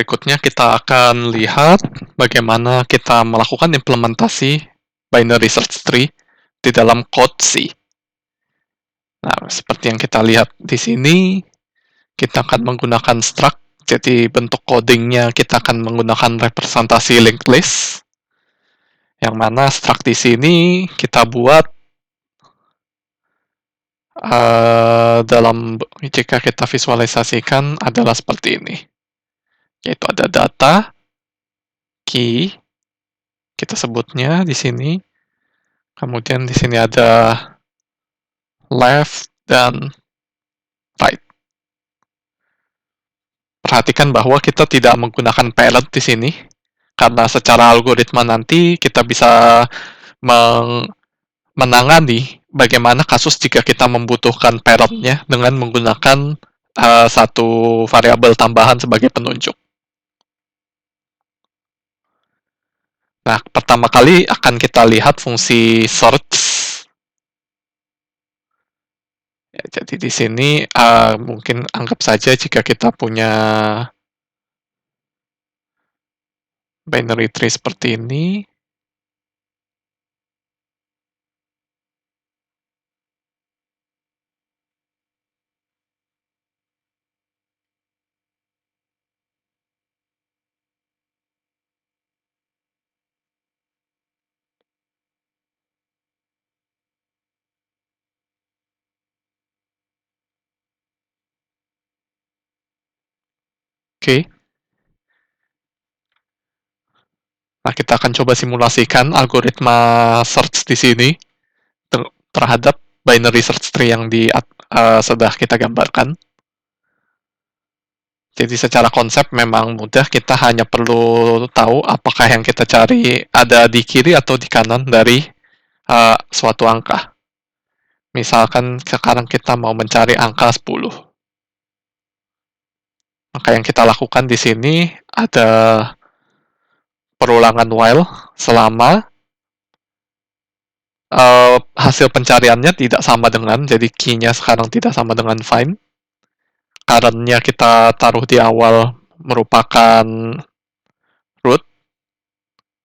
Berikutnya kita akan lihat bagaimana kita melakukan implementasi binary search tree di dalam code C. Nah, seperti yang kita lihat di sini, kita akan menggunakan struct, jadi bentuk codingnya kita akan menggunakan representasi linked list, yang mana struct di sini kita buat jika kita visualisasikan adalah seperti ini, yaitu ada data, key, kita sebutnya di sini, kemudian di sini ada left dan right. Perhatikan bahwa kita tidak menggunakan parent di sini, karena secara algoritma nanti kita bisa menangani bagaimana kasus jika kita membutuhkan parentnya dengan menggunakan satu variabel tambahan sebagai penunjuk. Nah, pertama kali akan kita lihat fungsi search. Ya, jadi di sini mungkin anggap saja jika kita punya binary tree seperti ini. Oke. Nah, kita akan coba simulasikan algoritma search di sini terhadap binary search tree yang sudah kita gambarkan. Jadi secara konsep memang mudah, kita hanya perlu tahu apakah yang kita cari ada di kiri atau di kanan dari suatu angka. Misalkan sekarang kita mau mencari angka 10. Maka yang kita lakukan di sini ada perulangan while selama hasil pencariannya tidak sama dengan, jadi key-nya sekarang tidak sama dengan find. Current-nya kita taruh di awal merupakan root.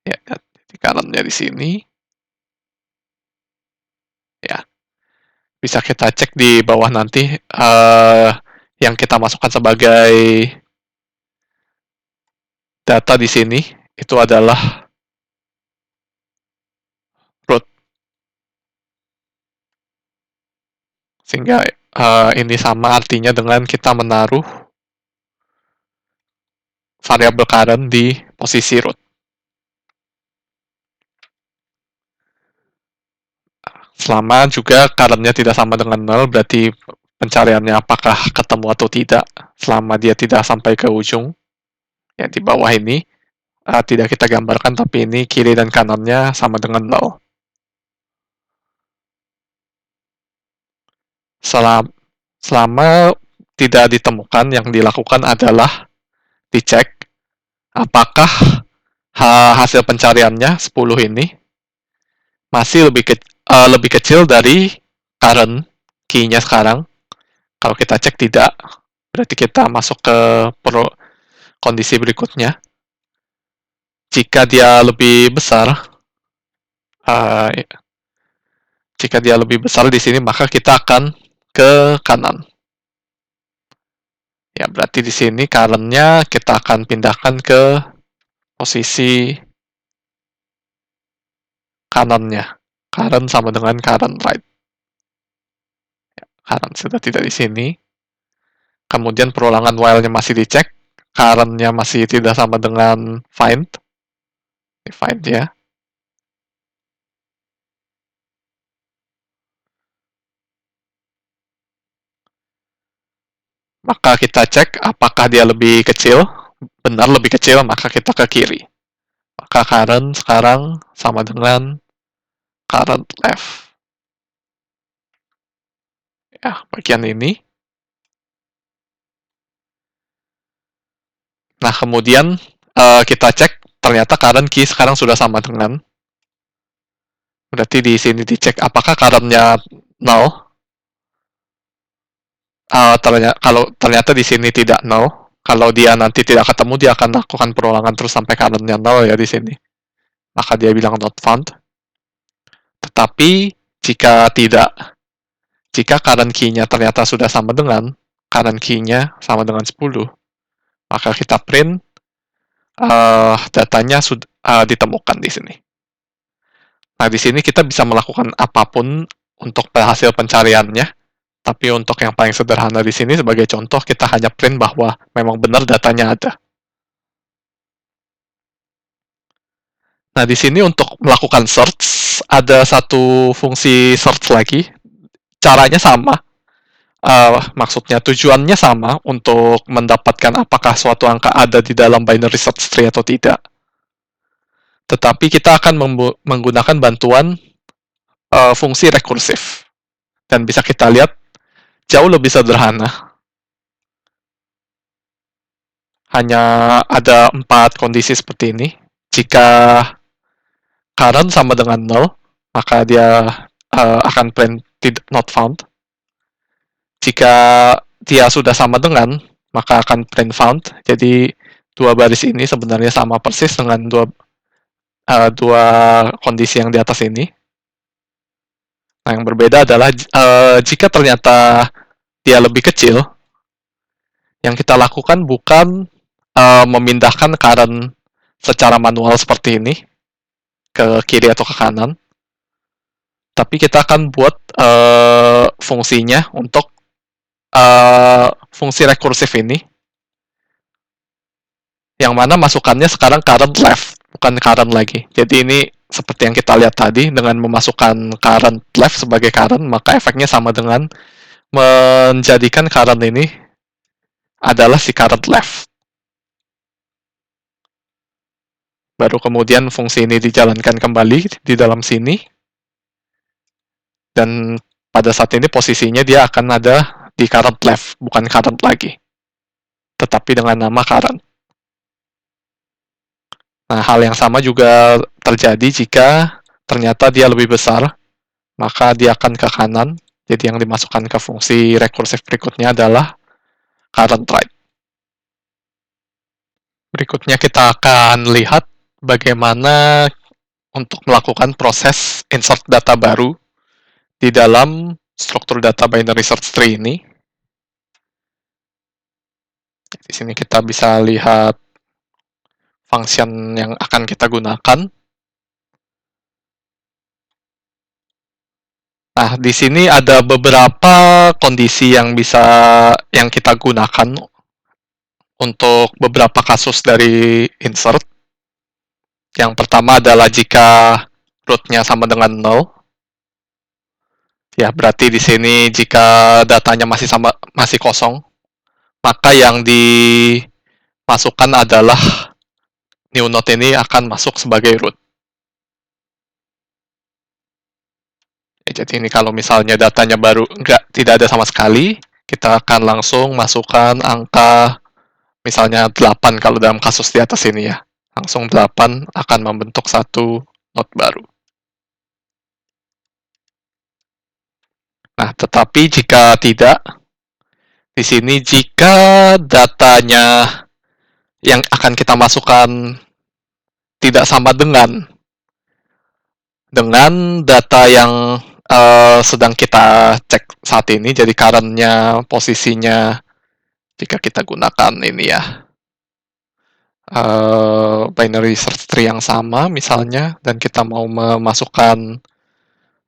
Ya, jadi current-nya di sini. Ya, bisa kita cek di bawah nanti yang kita masukkan sebagai data di sini itu adalah root, sehingga ini sama artinya dengan kita menaruh variabel current di posisi root. Selama juga current-nya tidak sama dengan null, berarti pencariannya apakah ketemu atau tidak. Selama dia tidak sampai ke ujung, ya di bawah ini tidak kita gambarkan, tapi ini kiri dan kanannya sama dengan null. Selama tidak ditemukan, yang dilakukan adalah dicek apakah hasil pencariannya 10 ini masih lebih kecil dari current key-nya sekarang. Kalau kita cek tidak, berarti kita masuk ke kondisi berikutnya. Jika dia lebih besar, di sini, maka kita akan ke kanan. Ya, berarti di sini current-nya kita akan pindahkan ke posisi kanannya. Current sama dengan current right. Ya, current sudah tidak di sini. Kemudian perulangan while-nya masih dicek. Current-nya masih tidak sama dengan find. Find ya. Maka kita cek apakah dia lebih kecil. Benar lebih kecil, maka kita ke kiri. Maka current sekarang sama dengan current left. Ya, bagian ini. Nah, kemudian kita cek, ternyata current key sekarang sudah sama dengan. Berarti di sini dicek apakah current-nya null. Kalau ternyata di sini tidak null, Kalau dia nanti tidak ketemu, dia akan lakukan perulangan terus sampai current-nya 0 ya di sini. Maka dia bilang not found. Tetapi jika tidak, jika current key-nya ternyata sudah sama dengan current key-nya sama dengan 10, maka kita print datanya sudah ditemukan di sini. Nah, di sini kita bisa melakukan apapun untuk hasil pencariannya, tapi untuk yang paling sederhana di sini sebagai contoh, kita hanya print bahwa memang benar datanya ada. Nah, di sini untuk melakukan search, ada satu fungsi search lagi. Caranya sama. Maksudnya tujuannya sama untuk mendapatkan apakah suatu angka ada di dalam binary search tree atau tidak. Tetapi kita akan menggunakan bantuan fungsi rekursif. Dan bisa kita lihat jauh lebih sederhana. Hanya ada 4 kondisi seperti ini. Jika current sama dengan 0, maka dia akan print not found. Jika dia sudah sama dengan, maka akan print found. Jadi dua baris ini sebenarnya sama persis dengan dua kondisi yang di atas ini. Nah, yang berbeda adalah jika ternyata dia lebih kecil, yang kita lakukan bukan memindahkan current secara manual seperti ini ke kiri atau ke kanan, tapi kita akan buat fungsinya untuk fungsi rekursif ini, yang mana masukannya sekarang current left, bukan current lagi. Jadi ini seperti yang kita lihat tadi, dengan memasukkan current left sebagai current, maka efeknya sama dengan menjadikan current ini adalah si current left. Baru kemudian fungsi ini dijalankan kembali di dalam sini, dan pada saat ini posisinya dia akan ada di current left, bukan current lagi, tetapi dengan nama current. Nah, hal yang sama juga terjadi jika ternyata dia lebih besar, maka dia akan ke kanan. Jadi yang dimasukkan ke fungsi rekursif berikutnya adalah current right. Berikutnya kita akan lihat bagaimana untuk melakukan proses insert data baru di dalam struktur data binary search tree ini. Di sini kita bisa lihat function yang akan kita gunakan. Nah, di sini ada beberapa kondisi yang kita gunakan untuk beberapa kasus dari insert. Yang pertama adalah jika root-nya sama dengan 0. Ya, berarti di sini jika datanya masih kosong, maka yang dimasukkan adalah new node ini akan masuk sebagai root. Ya, jadi ini kalau misalnya datanya baru tidak ada sama sekali, kita akan langsung masukkan angka misalnya 8 kalau dalam kasus di atas ini ya. Langsung 8 akan membentuk satu node baru. Nah, tetapi jika tidak, di sini jika datanya yang akan kita masukkan tidak sama dengan data yang sedang kita cek saat ini, jadi current-nya, posisinya, jika kita gunakan ini ya, binary search tree yang sama misalnya, dan kita mau memasukkan,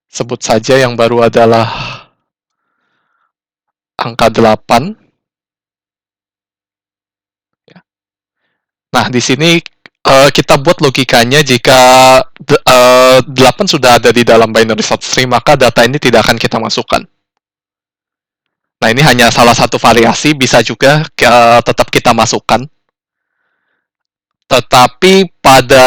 sebut saja yang baru adalah angka 8. Nah, di sini kita buat logikanya jika 8 sudah ada di dalam binary search tree, maka data ini tidak akan kita masukkan. Nah, ini hanya salah satu variasi, bisa juga tetap kita masukkan. Tetapi pada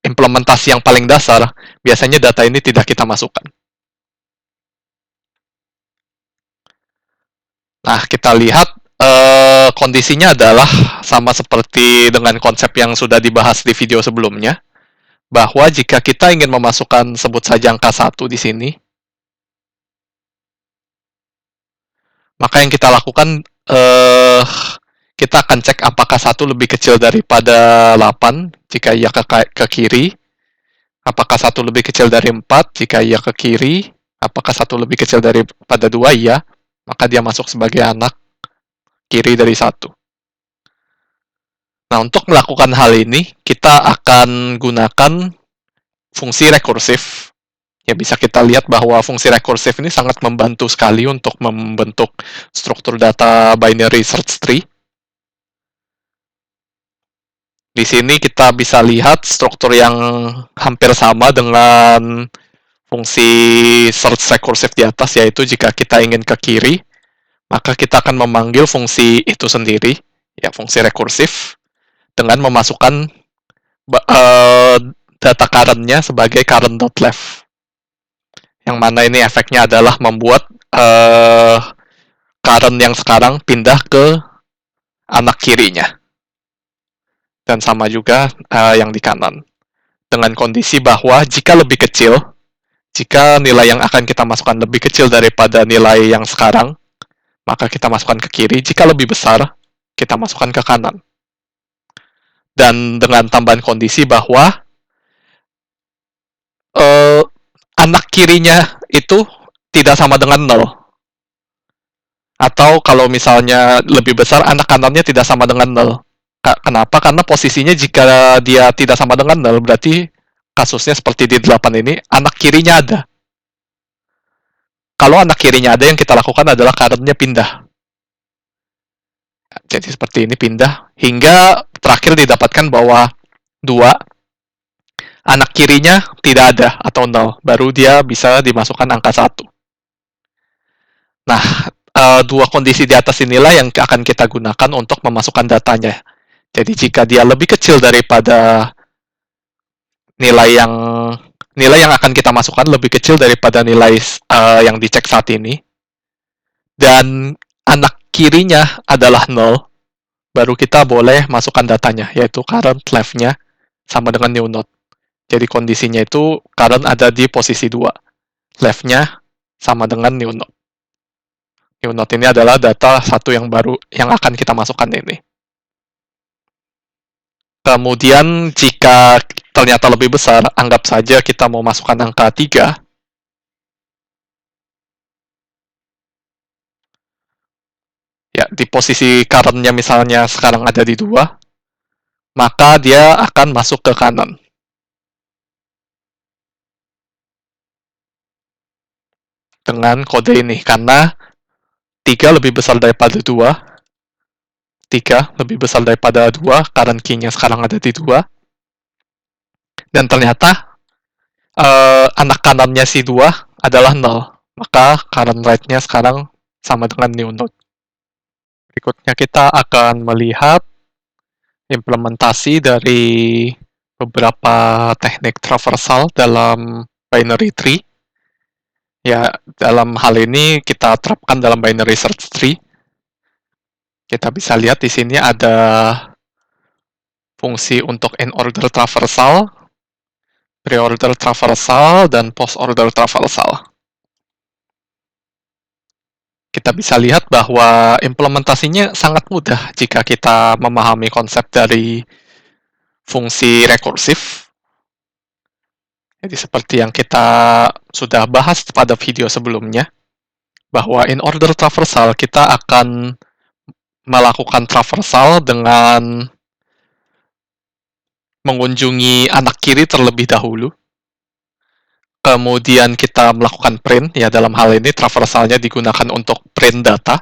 implementasi yang paling dasar, biasanya data ini tidak kita masukkan. Nah, kita lihat kondisinya adalah sama seperti dengan konsep yang sudah dibahas di video sebelumnya, bahwa jika kita ingin memasukkan sebut saja angka 1 di sini, Maka yang kita lakukan, kita akan cek apakah 1 lebih kecil daripada 8 jika ia ke kiri, apakah 1 lebih kecil dari 4 jika ia ke kiri, apakah 1 lebih kecil daripada 2, iya, maka dia masuk sebagai anak kiri dari 1. Nah, untuk melakukan hal ini, kita akan gunakan fungsi rekursif. Ya, bisa kita lihat bahwa fungsi rekursif ini sangat membantu sekali untuk membentuk struktur data binary search tree. Di sini kita bisa lihat struktur yang hampir sama dengan fungsi search rekursif di atas, yaitu jika kita ingin ke kiri, maka kita akan memanggil fungsi itu sendiri, ya fungsi rekursif, dengan memasukkan data current-nya sebagai current.left. Yang mana ini efeknya adalah membuat current yang sekarang pindah ke anak kirinya. Dan sama juga yang di kanan. Dengan kondisi bahwa jika lebih kecil, jika nilai yang akan kita masukkan lebih kecil daripada nilai yang sekarang, maka kita masukkan ke kiri. Jika lebih besar, kita masukkan ke kanan. Dan dengan tambahan kondisi bahwa anak kirinya itu tidak sama dengan 0. Atau kalau misalnya lebih besar, anak kanannya tidak sama dengan 0. Kenapa? Karena posisinya jika dia tidak sama dengan 0, berarti kasusnya seperti di 8 ini, anak kirinya ada. Kalau anak kirinya ada, yang kita lakukan adalah current-nya pindah. Jadi seperti ini, pindah. Hingga terakhir didapatkan bahwa 2, anak kirinya tidak ada, atau 0. Baru dia bisa dimasukkan angka 1. Nah, 2 kondisi di atas inilah yang akan kita gunakan untuk memasukkan datanya. Jadi jika dia lebih kecil daripada nilai yang akan kita masukkan lebih kecil daripada nilai yang dicek saat ini, dan anak kirinya adalah 0, baru kita boleh masukkan datanya, yaitu current left-nya sama dengan new node. Jadi kondisinya itu current ada di posisi 2, left-nya sama dengan new node. New node ini adalah data 1 yang baru yang akan kita masukkan ini. Kemudian jika ternyata lebih besar, anggap saja kita mau masukkan angka 3. Ya, di posisi current-nya misalnya sekarang ada di 2, maka dia akan masuk ke kanan. Dengan kode ini, karena 3 lebih besar daripada 2, 3 lebih besar daripada 2, current key-nya sekarang ada di 2, dan ternyata anak kanannya si 2 adalah 0, maka current right-nya sekarang sama dengan new node. Berikutnya kita akan melihat implementasi dari beberapa teknik traversal dalam binary tree. Ya, dalam hal ini kita terapkan dalam binary search tree. Kita bisa lihat di sini ada fungsi untuk in-order traversal, pre-order traversal, dan post-order traversal. Kita bisa lihat bahwa implementasinya sangat mudah jika kita memahami konsep dari fungsi rekursif. Jadi seperti yang kita sudah bahas pada video sebelumnya, bahwa in order traversal kita akan melakukan traversal dengan mengunjungi anak kiri terlebih dahulu. Kemudian kita melakukan print, ya dalam hal ini traversalnya digunakan untuk print data.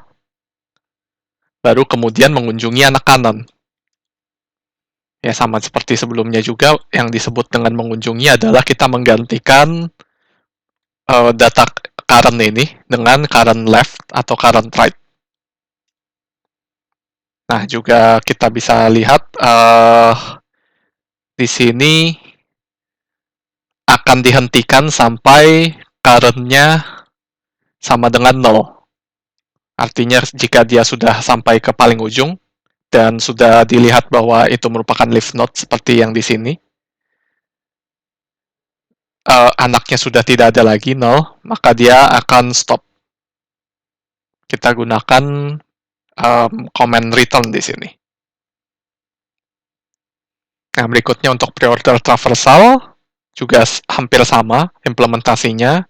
Baru kemudian mengunjungi anak kanan. Ya sama seperti sebelumnya juga, yang disebut dengan mengunjungi adalah kita menggantikan data current ini dengan current left atau current right. Nah, juga kita bisa lihat di sini akan dihentikan sampai current-nya sama dengan 0. Artinya jika dia sudah sampai ke paling ujung dan sudah dilihat bahwa itu merupakan leaf node seperti yang di sini, anaknya sudah tidak ada lagi 0, maka dia akan stop. kita gunakan command return di sini. Nah, berikutnya untuk pre-order traversal, juga hampir sama implementasinya.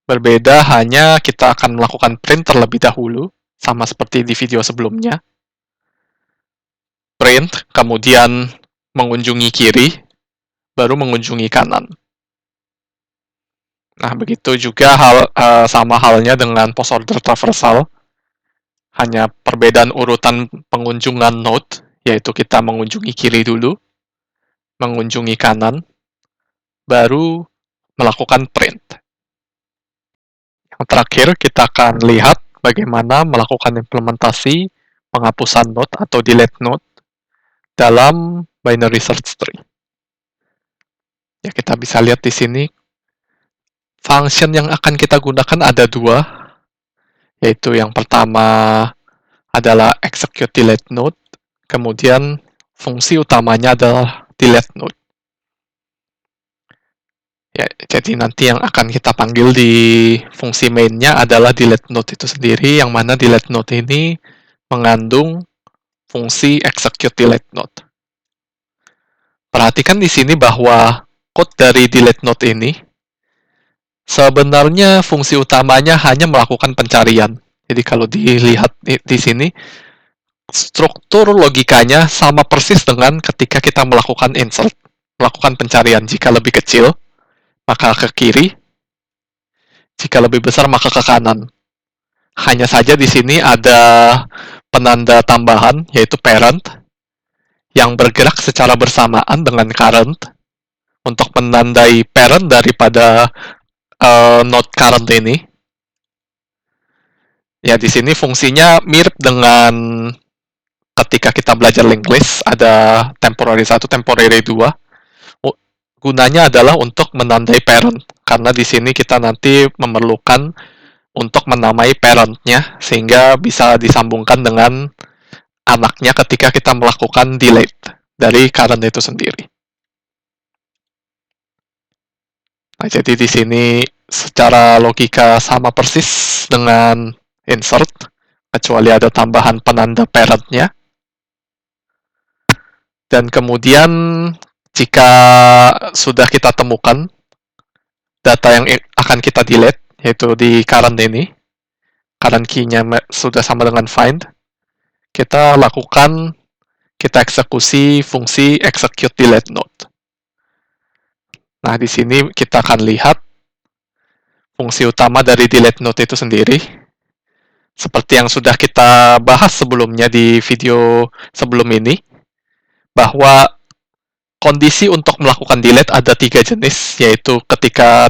Berbeda hanya kita akan melakukan print terlebih dahulu, sama seperti di video sebelumnya. Print, kemudian mengunjungi kiri, baru mengunjungi kanan. Nah, begitu juga sama halnya dengan post order traversal. Hanya perbedaan urutan pengunjungan node, yaitu kita mengunjungi kiri dulu, mengunjungi kanan, baru melakukan print. Yang terakhir, kita akan lihat bagaimana melakukan implementasi penghapusan node atau delete node dalam binary search tree. Ya, kita bisa lihat di sini, function yang akan kita gunakan ada dua, yaitu yang pertama adalah execute delete node, kemudian fungsi utamanya adalah delete node. Ya, jadi nanti yang akan kita panggil di fungsi main-nya adalah delete node itu sendiri, yang mana delete node ini mengandung fungsi execute delete node. Perhatikan di sini bahwa code dari delete node ini sebenarnya fungsi utamanya hanya melakukan pencarian. Jadi kalau dilihat di sini, struktur logikanya sama persis dengan ketika kita melakukan insert, melakukan pencarian. Jika lebih kecil, maka ke kiri. Jika lebih besar, maka ke kanan. Hanya saja di sini ada penanda tambahan, yaitu parent, yang bergerak secara bersamaan dengan current, untuk menandai parent daripada node current ini. Ya, di sini fungsinya mirip dengan ketika kita belajar linked list, ada temporary 1, temporary 2. Gunanya adalah untuk menandai parent, karena di sini kita nanti memerlukan untuk menamai parent-nya, sehingga bisa disambungkan dengan anaknya ketika kita melakukan delete dari current itu sendiri. Nah, jadi di sini secara logika sama persis dengan insert, kecuali ada tambahan penanda parent-nya. Dan kemudian jika sudah kita temukan data yang akan kita delete, yaitu di current ini, current key-nya sudah sama dengan find, kita eksekusi fungsi execute delete node. Nah, di sini kita akan lihat fungsi utama dari delete node itu sendiri. Seperti yang sudah kita bahas sebelumnya di video sebelum ini, bahwa kondisi untuk melakukan delete ada 3 jenis, yaitu ketika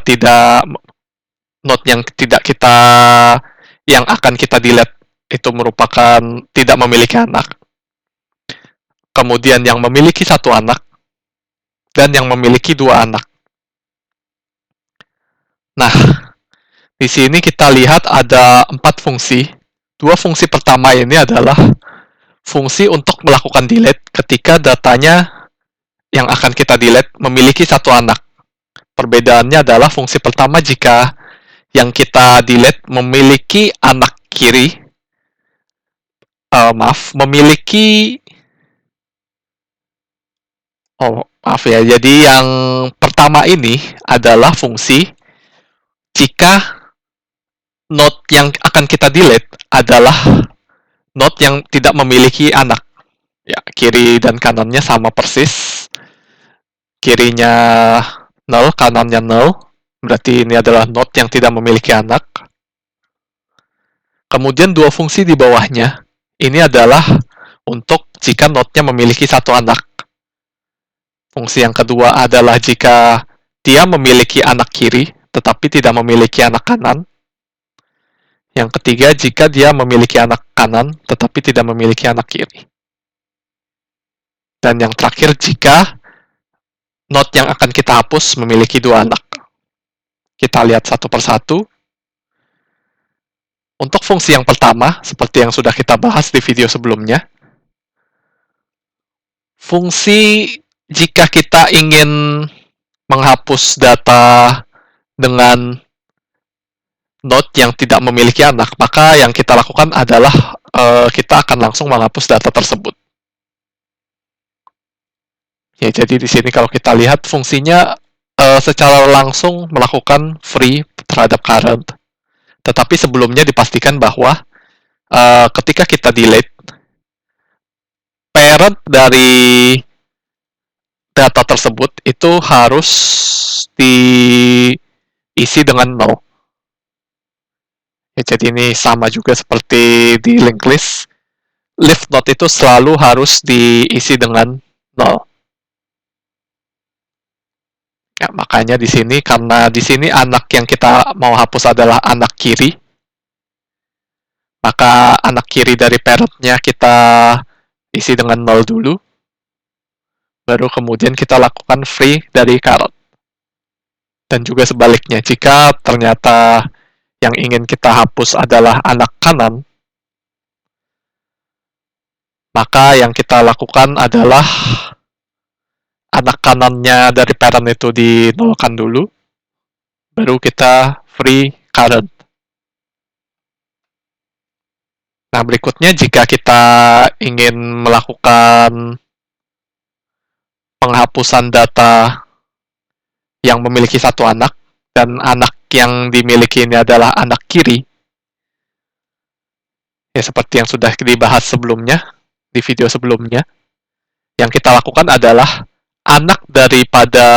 node yang akan kita delete itu merupakan tidak memiliki anak, kemudian yang memiliki 1 anak, dan yang memiliki 2 anak. Nah, di sini kita lihat ada 4 fungsi. 2 fungsi pertama ini adalah fungsi untuk melakukan delete ketika datanya yang akan kita delete memiliki 1 anak. Perbedaannya adalah fungsi pertama jika yang kita delete memiliki anak kiri, jadi yang pertama ini adalah fungsi jika node yang akan kita delete adalah node yang tidak memiliki anak. Ya, kiri dan kanannya sama persis. Kirinya null, kanannya null. Berarti ini adalah node yang tidak memiliki anak. Kemudian 2 fungsi di bawahnya. Ini adalah untuk jika node-nya memiliki 1 anak. Fungsi yang kedua adalah jika dia memiliki anak kiri, tetapi tidak memiliki anak kanan. Yang ketiga, jika dia memiliki anak kanan, tetapi tidak memiliki anak kiri. Dan yang terakhir, jika node yang akan kita hapus memiliki 2 anak. Kita lihat satu persatu. Untuk fungsi yang pertama, seperti yang sudah kita bahas di video sebelumnya, fungsi jika kita ingin menghapus data dengan node yang tidak memiliki anak, maka yang kita lakukan adalah kita akan langsung menghapus data tersebut. Ya, jadi di sini kalau kita lihat fungsinya secara langsung melakukan free terhadap current. Tetapi sebelumnya dipastikan bahwa ketika kita delete, parent dari data tersebut itu harus diisi dengan null. Ya, jadi ini sama juga seperti di linked list. Leaf node itu selalu harus diisi dengan null. Ya, makanya di sini karena di sini anak yang kita mau hapus adalah anak kiri, maka anak kiri dari parentnya kita isi dengan null dulu, baru kemudian kita lakukan free dari current. Dan juga sebaliknya, jika ternyata yang ingin kita hapus adalah anak kanan, maka yang kita lakukan adalah anak kanannya dari parent itu dinolkan dulu, baru kita free current. Nah, berikutnya jika kita ingin melakukan penghapusan data yang memiliki satu anak, dan anak yang dimiliki ini adalah anak kiri, ya seperti yang sudah dibahas sebelumnya, di video sebelumnya, yang kita lakukan adalah anak daripada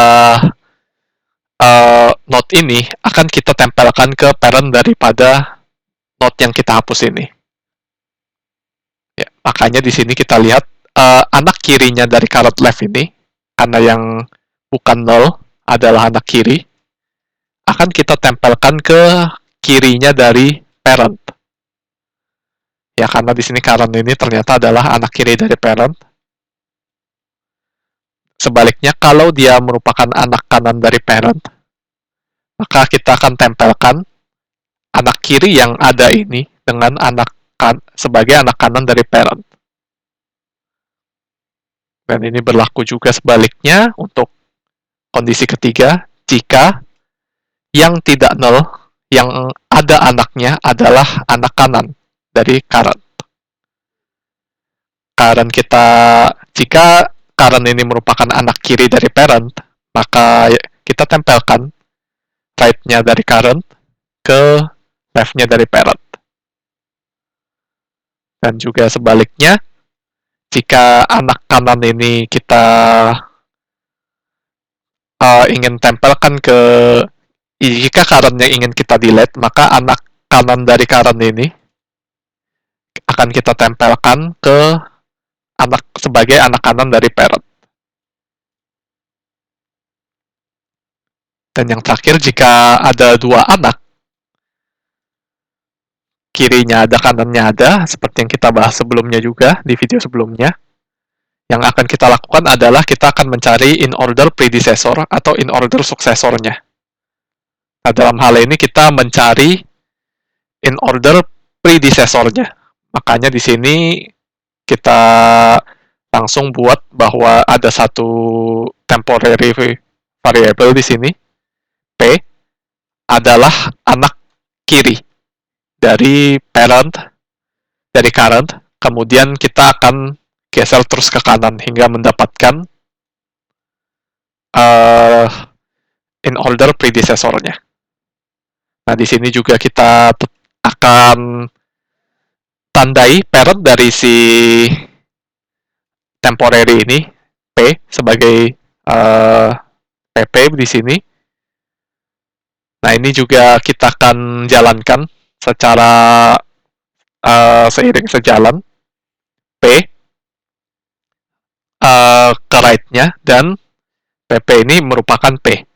node ini akan kita tempelkan ke parent daripada node yang kita hapus ini. Ya, makanya di sini kita lihat anak kirinya dari current left ini, karena yang bukan null adalah anak kiri, akan kita tempelkan ke kirinya dari parent. Ya, karena di sini current ini ternyata adalah anak kiri dari parent. Sebaliknya, kalau dia merupakan anak kanan dari parent, maka kita akan tempelkan anak kiri yang ada ini dengan sebagai anak kanan dari parent. Dan ini berlaku juga sebaliknya untuk kondisi ketiga, jika yang tidak null, yang ada anaknya adalah anak kanan dari current. Jika current ini merupakan anak kiri dari parent, maka kita tempelkan right-nya dari current ke left-nya dari parent. Dan juga sebaliknya, jika anak kanan ini kita ingin tempelkan jika current-nya ingin kita delete, maka anak kanan dari current ini akan kita tempelkan ke sebagai anak kanan dari parent. Dan yang terakhir, jika ada dua anak, kirinya ada, kanannya ada, seperti yang kita bahas sebelumnya juga, di video sebelumnya, yang akan kita lakukan adalah kita akan mencari in order predecessor atau in order suksesornya. Nah, dalam hal ini kita mencari in order predecessornya. Makanya di sini kita langsung buat bahwa ada satu temporary variable di sini, P, adalah anak kiri dari parent, dari current, kemudian kita akan geser terus ke kanan hingga mendapatkan in order predecessornya. Nah, di sini juga kita akan tandai parent dari si temporary ini, P, sebagai PP di sini. Nah, ini juga kita akan jalankan secara seiring sejalan, P ke right-nya, dan PP ini merupakan P.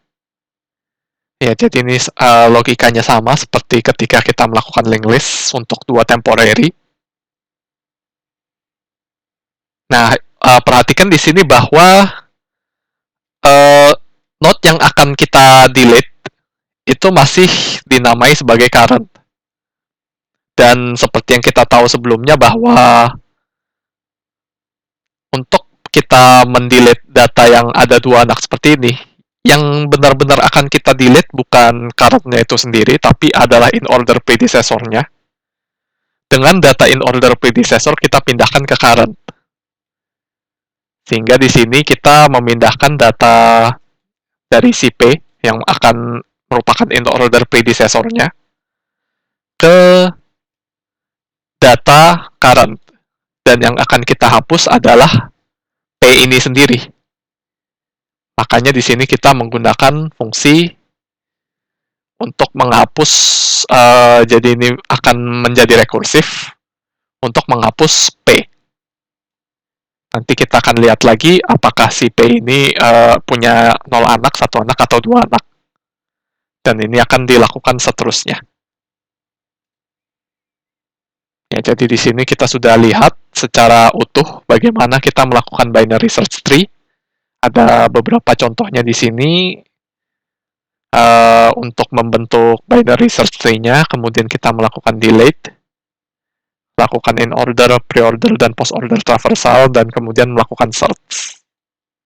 Ya, jadi ini logikanya sama seperti ketika kita melakukan linked list untuk dua temporary. Nah, perhatikan di sini bahwa node yang akan kita delete itu masih dinamai sebagai current. Dan seperti yang kita tahu sebelumnya bahwa untuk kita mendelete data yang ada dua anak seperti ini, Yang benar-benar akan kita delete bukan current-nya itu sendiri, tapi adalah in order predecessor-nya. Dengan data in order predecessor kita pindahkan ke current. Sehingga di sini kita memindahkan data dari si P yang akan merupakan in order predecessor-nya ke data current. Dan yang akan kita hapus adalah P ini sendiri. Makanya di sini kita menggunakan fungsi untuk menghapus, jadi ini akan menjadi rekursif untuk menghapus P. Nanti kita akan lihat lagi apakah si P ini punya 0 anak, 1 anak, atau 2 anak. Dan ini akan dilakukan seterusnya. Ya, jadi di sini kita sudah lihat secara utuh bagaimana kita melakukan binary search tree. Ada beberapa contohnya di sini untuk membentuk binary search tree-nya, kemudian kita melakukan delete, lakukan in order, pre-order, dan post-order traversal, dan kemudian melakukan search.